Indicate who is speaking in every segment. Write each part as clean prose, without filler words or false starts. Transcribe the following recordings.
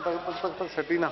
Speaker 1: पक सटी ना।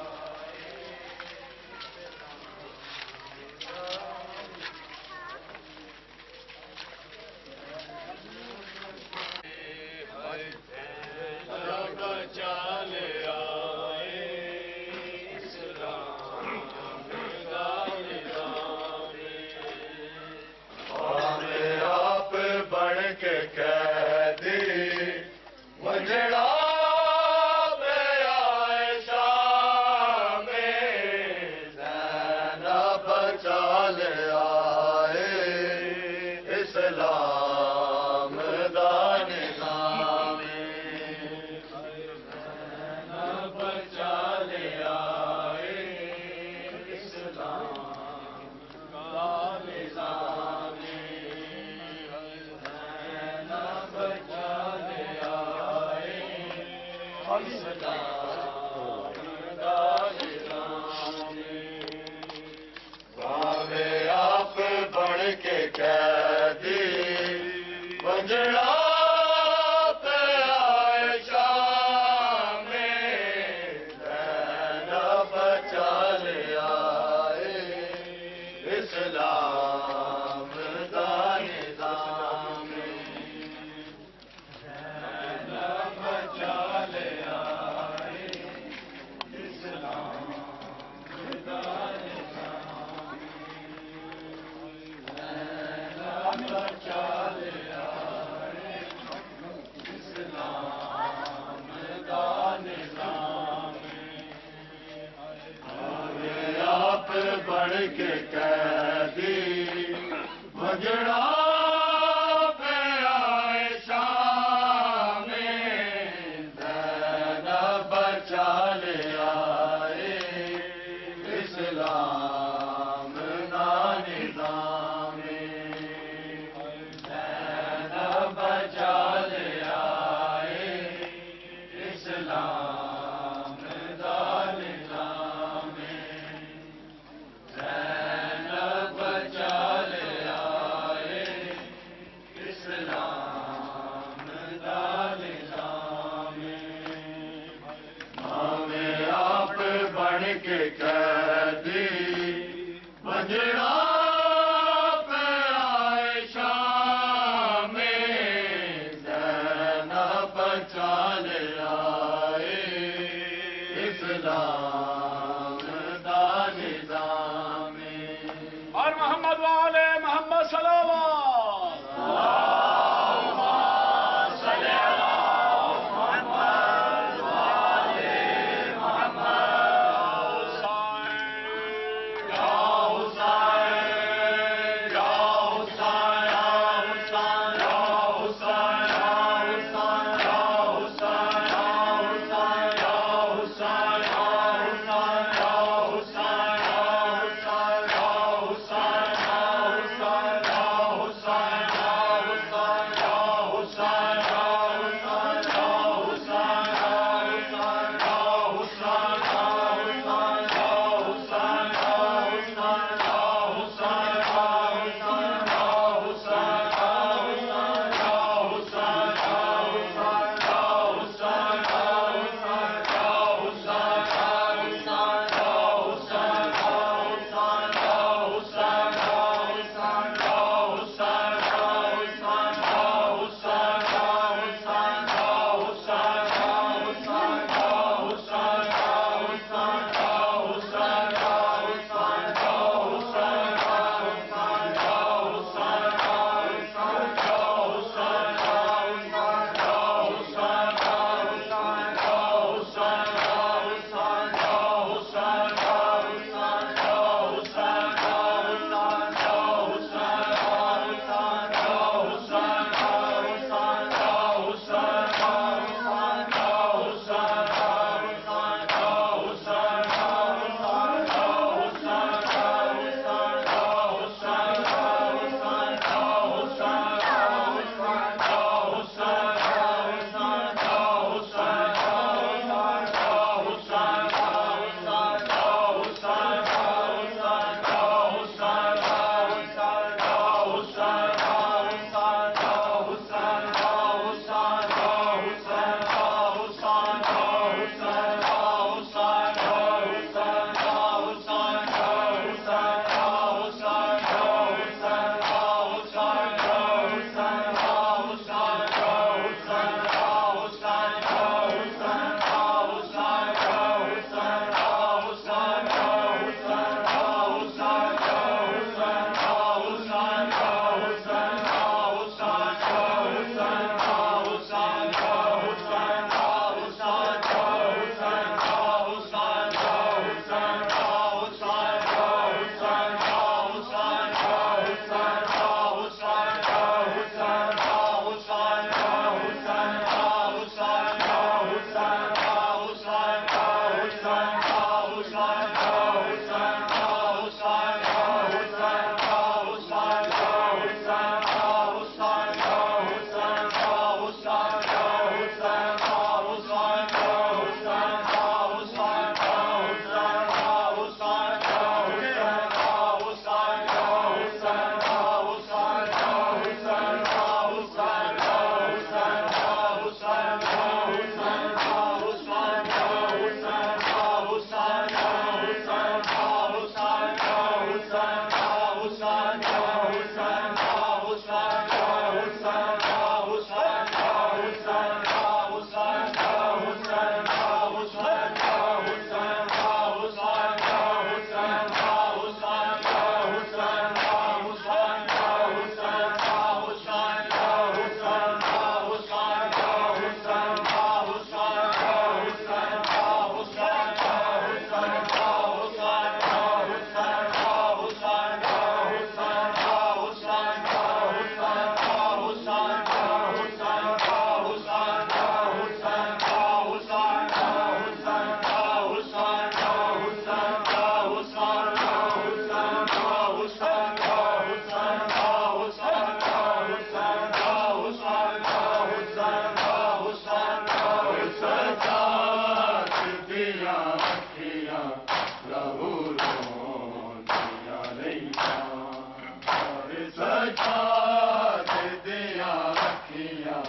Speaker 1: अखियां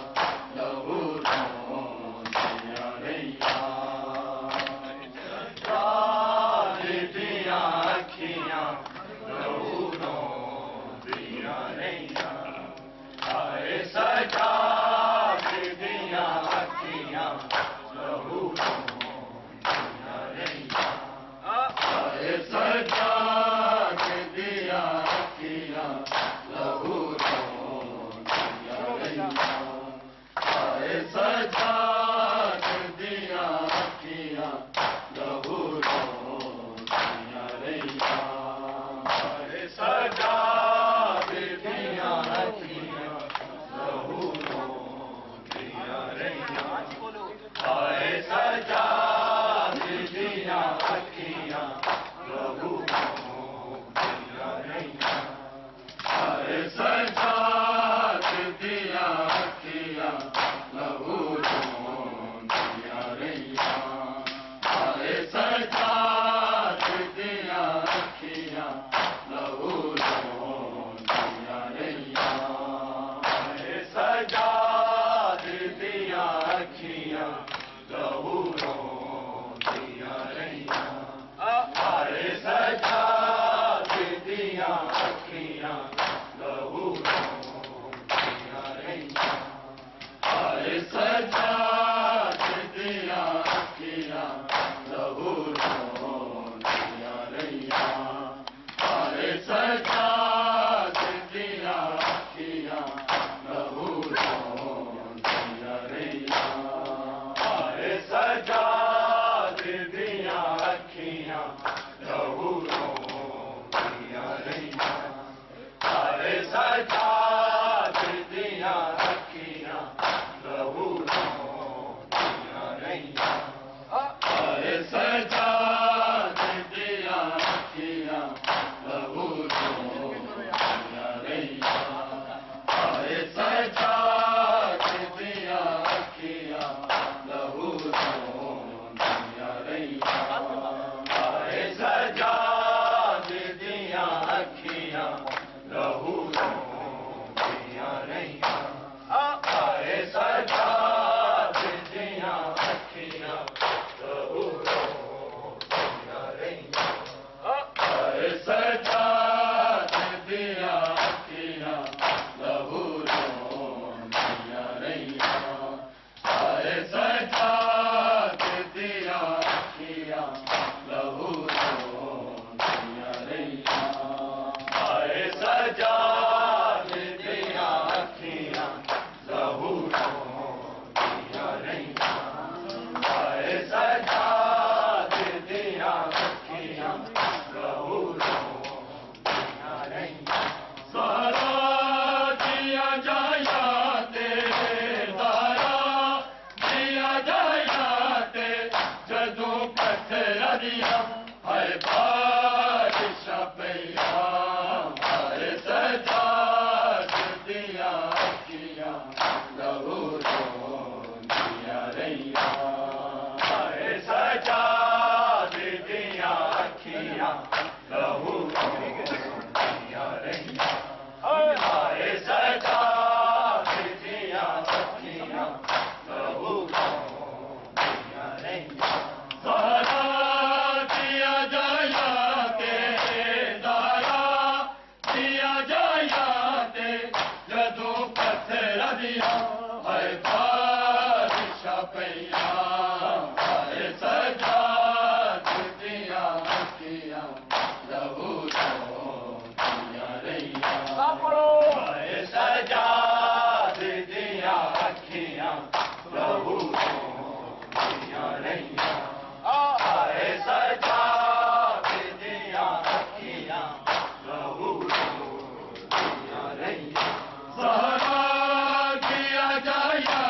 Speaker 1: लहू रोंदियां रहियां सजाद दियां अखियां लहू रोंदियां रहियां हाय सजाद दियां अखियां लहू रोंदियां रहियां हाय सजाद दियां अखियां लहू रोंदियां रहियां हाय सजाद दियां अखियां लहू रोंदियां रहियां हाय सजाद दियां अखियां लहू रोंदियां रहियां हाय सजाद दियां अखियां लहू रोंदियां रहियां हाय सजाद दियां अखियां लहू रोंदियां रहियां हाय सजाद दियां अखियां लहू रोंदियां रहियां हाय सजाद दियां अखियां लहू रोंदियां रहियां हाय सजाद दियां अखियां लहू रोंदियां रहियां हाय सजाद दियां अखियां लहू रोंदियां रहियां हाय सजाद दियां अखियां लहू रोंदियां रहियां हाय सजाद दियां अखियां लहू रोंदियां रहियां हाय सजाद दियां अखियां लहू रोंदियां रहियां हाय सजाद दियां अखियां लहू रोंदियां रहियां हाय सजाद दियां अखियां लहू रोंदियां रहियां हाय सजाद दियां अखियां लहू रोंदियां रहियां हाय सजाद दियां अखियां लहू रोंदियां रहियां हाय सजाद दियां अखियां लहू रोंदियां रहियां हाय सजाद दियां अखियां लहू रोंदियां रहियां हाय सजाद दियां अखियां लहू रोंदियां रहियां हाय सजाद दियां अखियां लहू रोंदियां रहियां सारा दिया जाया तेरे दारा दिया जाया ते जदों पत्थर दिया हाय बारिशां पईयां हाय सजाद दियां अखियां लहू रोंदियां रहियां हाय सजाद दियां अखियां लहू रोंदियां रहियां हाय सजाद दियां अखियां लहू रोंदियां रहियां सारा दिया जाया तेरे दारा दिया जाया ते जदों पत्थर दिया हाय बारिशां पईयां हाय सजाद दियां अखियां लहू रोंदियां रहियां हाय सजाद दियां अखियां लहू रोंदियां रहियां हाय सजाद दियां अखियां लहू रोंदियां रहियां सहारा दिया जाया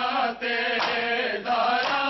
Speaker 1: तेरे दारा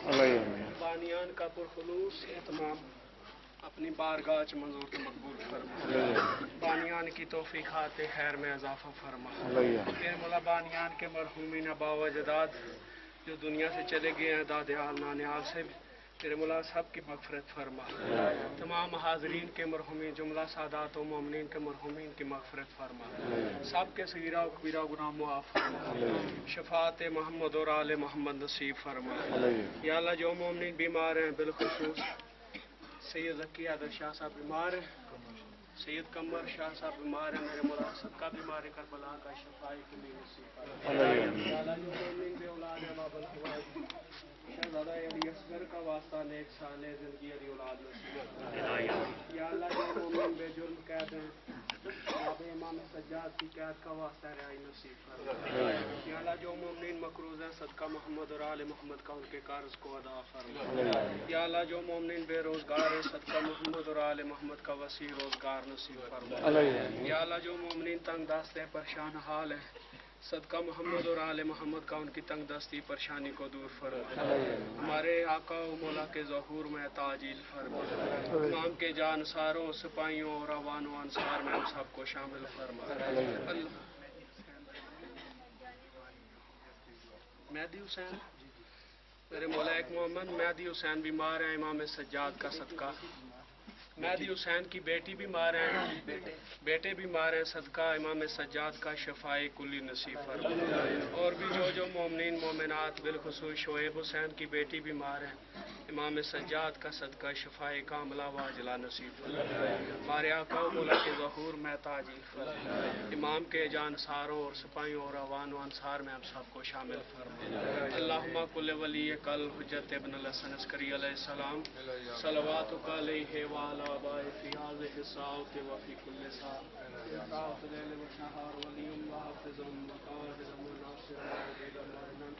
Speaker 2: बानियान का पुरखुलूस एहतमाम अपनी बारगाह च मंजूर तो मकबूल फरमा। बानियान की तौफीक आते खैर में इजाफा फरमा। फिर मौला बानियान के मरहूमीन बावजदाद जो दुनिया से चले गए हैं, दादे आल नाने आल से तेरे मौला सब की मगफरत फरमा। तमाम हाजरीन के मरहूमीन जुमला सादात व मोमिनीन के मरहूमीन की मगफरत फरमा। सब के सगीरा व कबीरा गुनाह मुआफ फरमा। शफात मोहम्मद और आले मोहम्मद नसीब फरमा। या अल्लाह जो मोमिनीन बीमार हैं, बिलखुसूस सैयद ज़की आदर शाह साहब बीमार हैं, सैयद कमर शाह साहब बीमार हैं, मेरे मौला सबका बीमार है करबला का शफाई के लिए नसीब शहज़ादा अली असगर का वास्ता नेक साले जिंदगी अली औलाद नसीब। या अल्लाह जो मोमिन बेजुर्म कैद हैं, जनाब इमाम सज्जाद की कैद का वास्ता रिहाई नसीब फरमा। या अल्लाह जो मोमिन मकरूज हैं, सदका मोहम्मद और आले मोहम्मद का उनके कर्ज को अदा फरमा। या अल्लाह जो मोमिन बेरोजगार हैं, सदका मोहम्मद और आले मोहम्मद का वसी रोजगार नसीब फरमा। या अल्लाह जो मोमिन तंग दस्त है, परेशान हाल है, सदका मोहम्मद और आले मोहम्मद का उनकी तंग दस्ती परेशानी को दूर फरमा। हमारे आका व मौला के ज़हूर में ताजील फरमा। इमाम के जानसारों, सिपाहियों और अवान व अंसार में हम सबको शामिल फरमा। मेहदी हुसैन मेरे मौलाक मोहम्मद मेहदी हुसैन बीमार हैं, इमाम सज्जाद का सदका। मेहदी हुसैन की बेटी बीमार हैं, बेटे बीमार हैं, सदका इमाम सज्जाद का शफाए कुली नसीब फरमाए। और भी जो मोमिनीन मोमिनात बिलखुसूस शोएब हुसैन की बेटी बीमार हैं, इमाम सज्जाद का सदका शफाए कामला वाजला नसीब फरमाए। हमारे आका मौला के ज़हूर में ताजी फरमाए। इमाम के जानसारों और सिपाहियों और अवान व अंसार में हम सबको शामिल फरमाए। अल्लाहुम्मा कुल वली कल हुज्जत इब्न हसन अस्करी अलैहिस्सलाम सलवातुका अलैहि व अला आबाए फी हाज़िहि साअति व फी कुल्लि साअ इंताअत लैल व नहार वलियुम व हाफ़िज़ुम व काहिरम व नासिरम व मुबीदम व इमन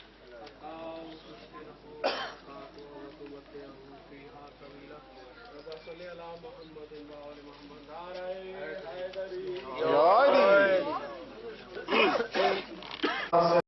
Speaker 2: अताउ तुस्तिरहु व तक़ातु व तुमत्तिअहु फ़ीहा तवीला रब्बा सल्लि अला मुहम्मदिन व आलि मुहम्मद नारे हैदरी
Speaker 1: जय